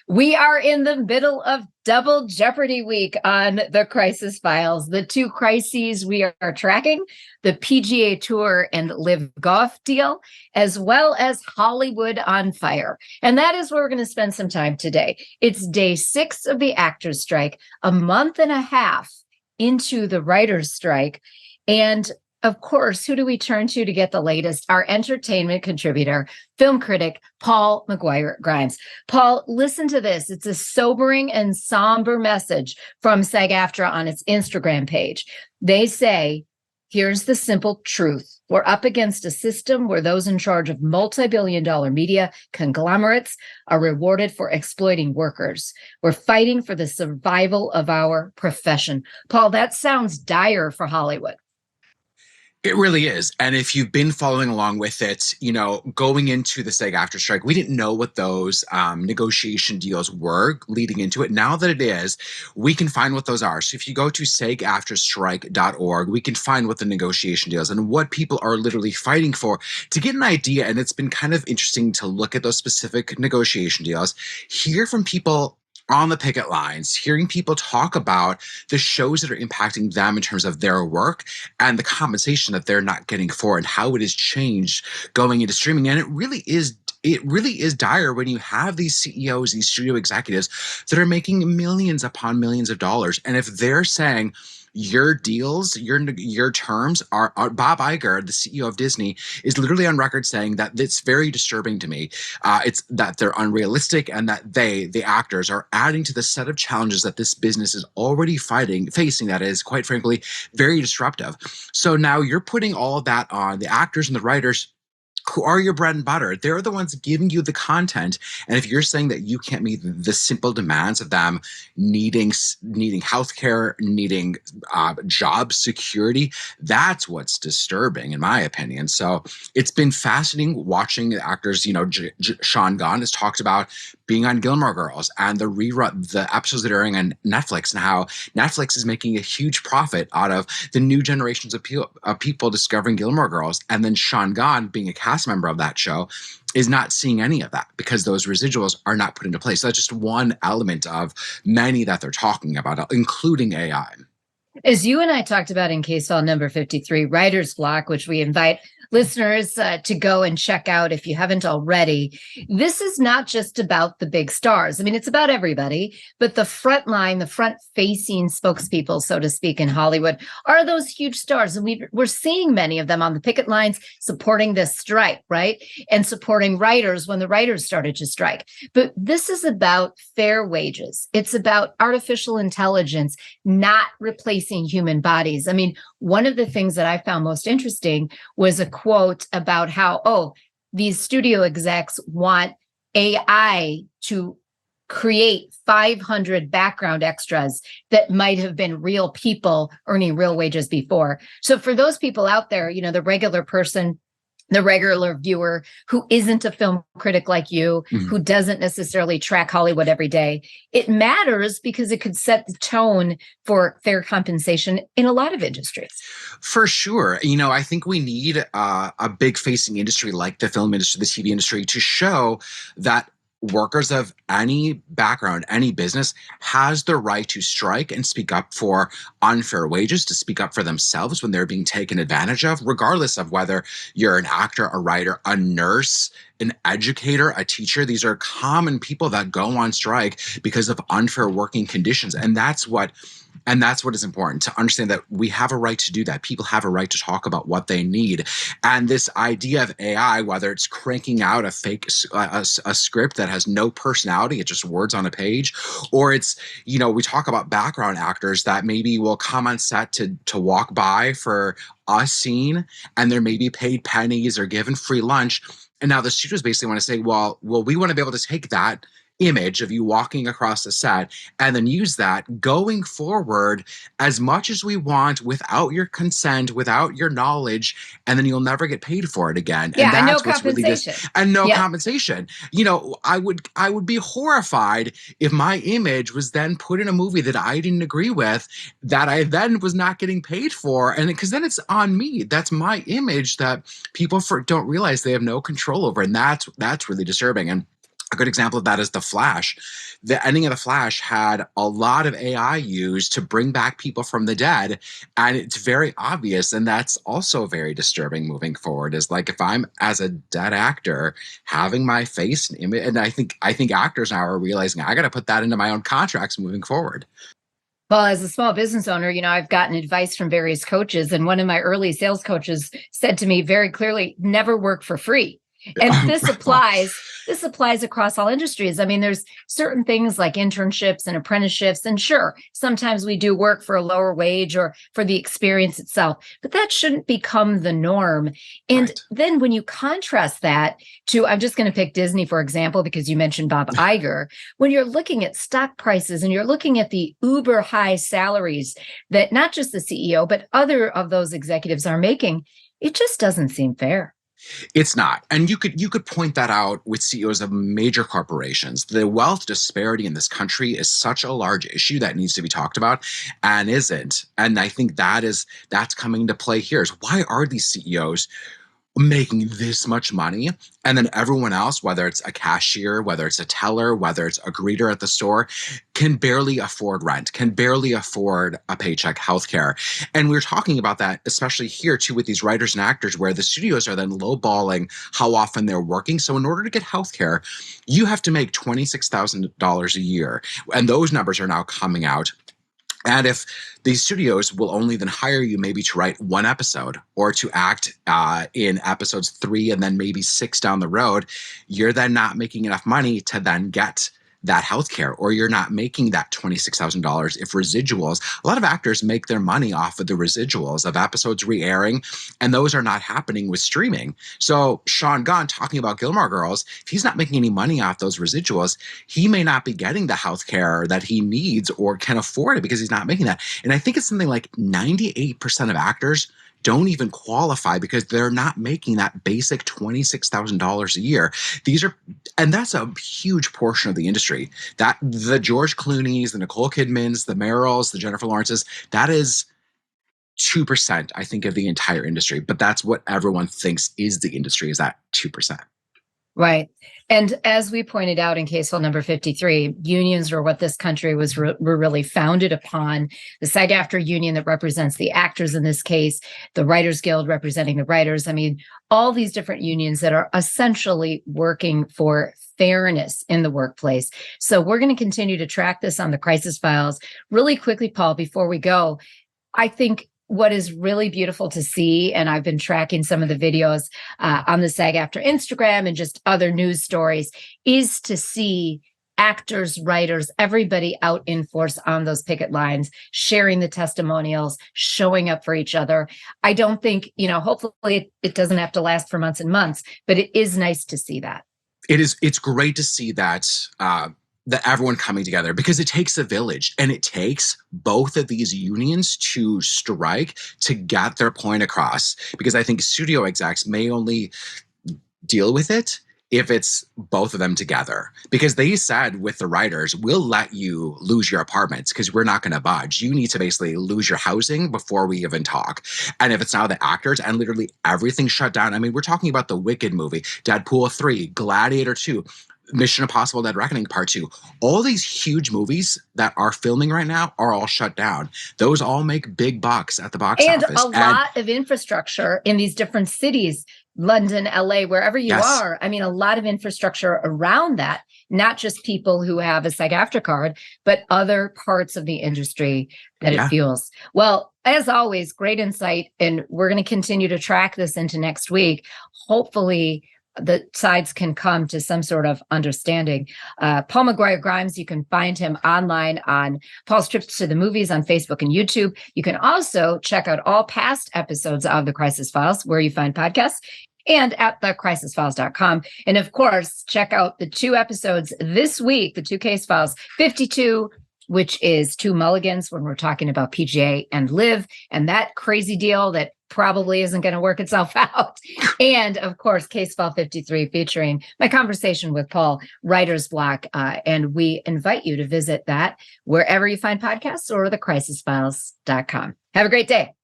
We are in the middle of Double Jeopardy week on the Crisis Files. The two crises we are tracking, the PGA Tour and Live Golf deal, as well as Hollywood on fire. And that is where we're going to spend some time today. It's day 6 of the actors' strike, a month and a half into the writers' strike. And of course, who do we turn to get the latest? Our entertainment contributor, film critic, Paul McGuire-Grimes. Paul, listen to this. It's a sobering and somber message from SAG-AFTRA on its Instagram page. They say, here's the simple truth. We're up against a system where those in charge of multi-billion-dollar media conglomerates are rewarded for exploiting workers. We're fighting for the survival of our profession. Paul, that sounds dire for Hollywood. It really is. And if you've been following along with it, going into the SAG-AFTRA strike, we didn't know what those negotiation deals were leading into it. Now that it is, we can find what those are. So if you go to sagaftrastrike.org, we can find what the negotiation deals and what people are literally fighting for to get an idea. And it's been kind of interesting to look at those specific negotiation deals, hear from people on the picket lines, hearing people talk about the shows that are impacting them in terms of their work and the compensation that they're not getting for it and how it has changed going into streaming. And it really is dire when you have these CEOs, these studio executives that are making millions upon millions of dollars. And if they're saying, your deals, your terms are Bob Iger, the CEO of Disney, is literally on record saying that it's very disturbing to me. It's that they're unrealistic and that the actors, are adding to the set of challenges that this business is already facing that is, quite frankly, very disruptive. So now you're putting all of that on the actors and the writers who are your bread and butter. They're the ones giving you the content. And if you're saying that you can't meet the simple demands of them needing healthcare, needing job security, that's what's disturbing, in my opinion. So it's been fascinating watching the actors. Sean Gunn has talked about being on Gilmore Girls and the episodes that are airing on Netflix, and how Netflix is making a huge profit out of the new generations of people discovering Gilmore Girls. And then Sean Gunn, being a cast member of that show, is not seeing any of that because those residuals are not put into place. So that's just one element of many that they're talking about, including AI. As you and I talked about in case file number 53, Writer's Block, which we invite listeners to go and check out if you haven't already, this is not just about the big stars. I mean, it's about everybody, but the front line, the front-facing spokespeople, so to speak, in Hollywood are those huge stars. And we're seeing many of them on the picket lines supporting this strike, right? And supporting writers when the writers started to strike. But this is about fair wages. It's about artificial intelligence not replacing human bodies. I mean, one of the things that I found most interesting was a quote about how, these studio execs want AI to create 500 background extras that might have been real people earning real wages before. So for those people out there, the regular person, the regular viewer who isn't a film critic like you, who doesn't necessarily track Hollywood every day, it matters because it could set the tone for fair compensation in a lot of industries. For sure. I think we need a big facing industry like the film industry, the TV industry, to show that workers of any background, any business, has the right to strike and speak up for unfair wages, to speak up for themselves when they're being taken advantage of, regardless of whether you're an actor, a writer, a nurse, an educator, a teacher. These are common people that go on strike because of unfair working conditions. And that's what is important, to understand that we have a right to do that. People have a right to talk about what they need. And this idea of AI, whether it's cranking out a fake a script that has no personality, it's just words on a page, or it's, we talk about background actors that maybe will come on set to walk by for a scene, and they're maybe paid pennies or given free lunch. And now the studios basically want to say, well, we want to be able to take that image of you walking across the set and then use that going forward as much as we want without your consent, without your knowledge, and then you'll never get paid for it again. Yeah, and that's what's really and no compensation. I would be horrified if my image was then put in a movie that I didn't agree with, that I then was not getting paid for, and because then it's on me. That's my image that people don't realize they have no control over, and that's really disturbing. And A good example of that is The Flash. The ending of The Flash had a lot of AI used to bring back people from the dead. And it's very obvious. And that's also very disturbing moving forward, is like, if I'm as a dead actor having my face and image, and I think actors now are realizing I got to put that into my own contracts moving forward. Well, as a small business owner, I've gotten advice from various coaches, and one of my early sales coaches said to me very clearly, never work for free. And this applies across all industries. I mean, there's certain things like internships and apprenticeships, and sure, sometimes we do work for a lower wage or for the experience itself, but that shouldn't become the norm. And Right. then when you contrast that to, I'm just going to pick Disney, for example, because you mentioned Bob Iger, when you're looking at stock prices and you're looking at the uber high salaries that not just the CEO, but other of those executives are making, it just doesn't seem fair. It's not. And you could point that out with CEOs of major corporations. The wealth disparity in this country is such a large issue that needs to be talked about and isn't. And I think that's coming to play here, is why are these CEOs making this much money, and then everyone else, whether it's a cashier, whether it's a teller, whether it's a greeter at the store, can barely afford rent, can barely afford a paycheck, healthcare. And we're talking about that especially here too with these writers and actors, where the studios are then lowballing how often they're working. So in order to get healthcare, you have to make $26,000 a year, and those numbers are now coming out. And if these studios will only then hire you maybe to write one episode or to act in episodes 3 and then maybe 6 down the road, you're then not making enough money to then get that healthcare, or you're not making that $26,000 if residuals. A lot of actors make their money off of the residuals of episodes re-airing, and those are not happening with streaming. So Sean Gunn, talking about Gilmore Girls, if he's not making any money off those residuals, he may not be getting the healthcare that he needs or can afford it because he's not making that. And I think it's something like 98% of actors don't even qualify because they're not making that basic $26,000 a year. And that's a huge portion of the industry. That the George Clooney's, the Nicole Kidman's, the Merrills, the Jennifer Lawrence's, that is 2%, I think, of the entire industry. But that's what everyone thinks is the industry, is that 2%. Right. And as we pointed out in case file number 53, unions are what this country were really founded upon. The SAG-AFTRA union that represents the actors in this case, the Writers Guild representing the writers. I mean, all these different unions that are essentially working for fairness in the workplace. So we're going to continue to track this on the Crisis Files. Really quickly, Paul, before we go, I think what is really beautiful to see, and I've been tracking some of the videos on the SAG-AFTRA Instagram and just other news stories, is to see actors, writers, everybody out in force on those picket lines, sharing the testimonials, showing up for each other. I don't think, hopefully it doesn't have to last for months and months, but it is nice to see that. It's great to see that everyone coming together, because it takes a village, and it takes both of these unions to strike to get their point across. Because I think studio execs may only deal with it if it's both of them together, because they said with the writers, we'll let you lose your apartments because we're not going to budge. You need to basically lose your housing before we even talk. And if it's now the actors, and literally everything shut down. I mean, we're talking about the Wicked movie, Deadpool 3, Gladiator 2, Mission Impossible Dead Reckoning Part 2. All these huge movies that are filming right now are all shut down. Those all make big bucks at the box and office. And a lot of infrastructure in these different cities, London, LA, wherever you are. I mean, a lot of infrastructure around that, not just people who have a SAG-AFTRA card, but other parts of the industry that it fuels. Well, as always, great insight. And we're going to continue to track this into next week. Hopefully, the sides can come to some sort of understanding. Paul McGuire Grimes, you can find him online on Paul's Trips to the Movies on Facebook and YouTube. You can also check out all past episodes of The Crisis Files where you find podcasts and at thecrisisfiles.com. And of course, check out the 2 episodes this week, the 2 case files, 52, which is 2 mulligans when we're talking about PGA and Live and that crazy deal that probably isn't going to work itself out. And of course, case file 53 featuring my conversation with Paul, Writer's Block. And we invite you to visit that wherever you find podcasts or thecrisisfiles.com. Have a great day.